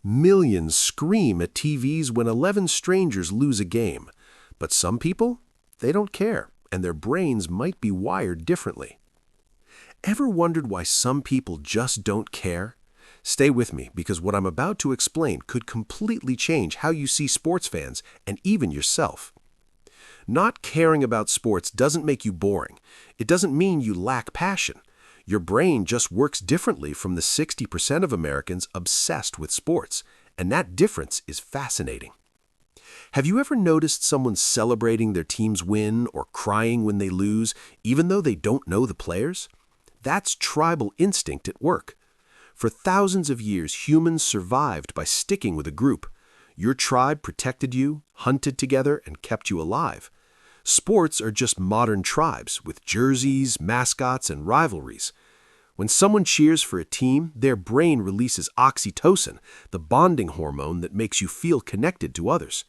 Millions scream at TVs when 11 strangers lose a game. But some people, they don't care, and their brains might be wired differently. Ever wondered why some people just don't care? Stay with me, because what I'm about to explain could completely change how you see sports fans and even yourself. Not caring about sports doesn't make you boring. It doesn't mean you lack passion. Your brain just works differently from the 60% of Americans obsessed with sports, and that difference is fascinating. Have you ever noticed someone celebrating their team's win or crying when they lose, even though they don't know the players? That's tribal instinct at work. For thousands of years, humans survived by sticking with a group. Your tribe protected you, hunted together, and kept you alive. Sports are just modern tribes with jerseys, mascots, and rivalries. When someone cheers for a team, their brain releases oxytocin, the bonding hormone that makes you feel connected to others.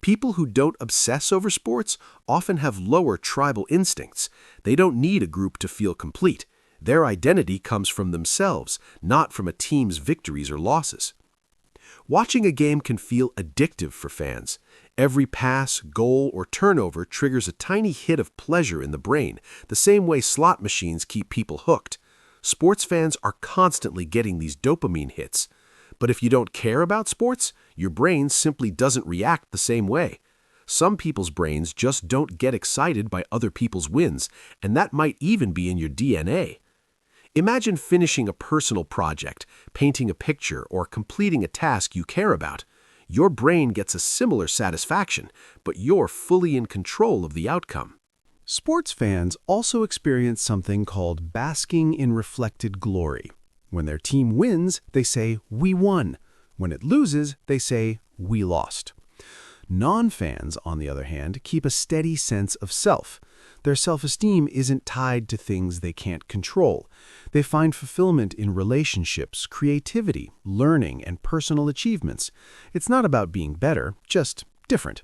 People who don't obsess over sports often have lower tribal instincts. They don't need a group to feel complete. Their identity comes from themselves, not from a team's victories or losses. Watching a game can feel addictive for fans. Every pass, goal, or turnover triggers a tiny hit of pleasure in the brain, the same way slot machines keep people hooked. Sports fans are constantly getting these dopamine hits. But if you don't care about sports, your brain simply doesn't react the same way. Some people's brains just don't get excited by other people's wins, and that might even be in your DNA. Imagine finishing a personal project, painting a picture, or completing a task you care about. Your brain gets a similar satisfaction, but you're fully in control of the outcome. Sports fans also experience something called basking in reflected glory. When their team wins, they say, "We won." When it loses, they say, "We lost." Non-fans, on the other hand, keep a steady sense of self. Their self-esteem isn't tied to things they can't control. They find fulfillment in relationships, creativity, learning, and personal achievements. It's not about being better, just different.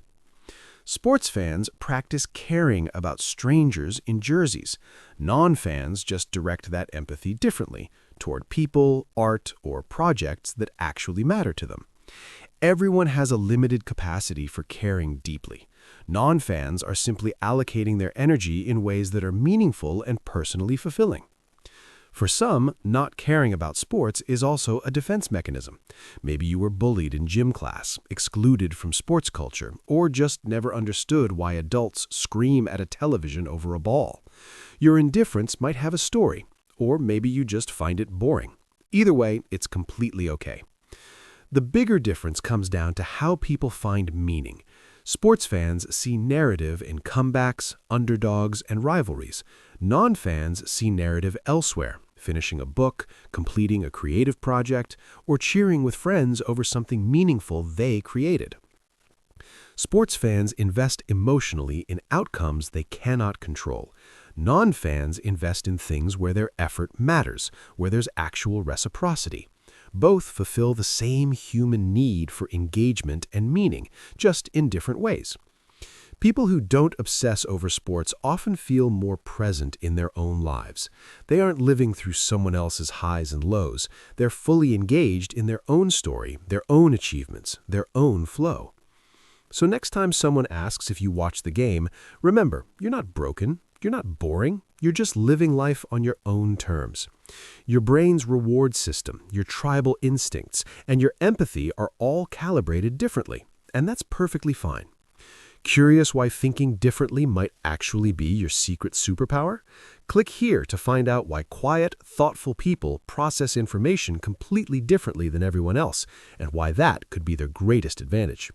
Sports fans practice caring about strangers in jerseys. Non-fans just direct that empathy differently, toward people, art, or projects that actually matter to them. Everyone has a limited capacity for caring deeply. Non-fans are simply allocating their energy in ways that are meaningful and personally fulfilling. For some, not caring about sports is also a defense mechanism. Maybe you were bullied in gym class, excluded from sports culture, or just never understood why adults scream at a television over a ball. Your indifference might have a story, or maybe you just find it boring. Either way, it's completely okay. The bigger difference comes down to how people find meaning. Sports fans see narrative in comebacks, underdogs, and rivalries. Non-fans see narrative elsewhere, finishing a book, completing a creative project, or cheering with friends over something meaningful they created. Sports fans invest emotionally in outcomes they cannot control. Non-fans invest in things where their effort matters, where there's actual reciprocity. Both fulfill the same human need for engagement and meaning, just in different ways. People who don't obsess over sports often feel more present in their own lives. They aren't living through someone else's highs and lows. They're fully engaged in their own story, their own achievements, their own flow. So next time someone asks if you watch the game, remember, you're not broken, you're not boring, you're just living life on your own terms. Your brain's reward system, your tribal instincts, and your empathy are all calibrated differently, and that's perfectly fine. Curious why thinking differently might actually be your secret superpower? Click here to find out why quiet, thoughtful people process information completely differently than everyone else, and why that could be their greatest advantage.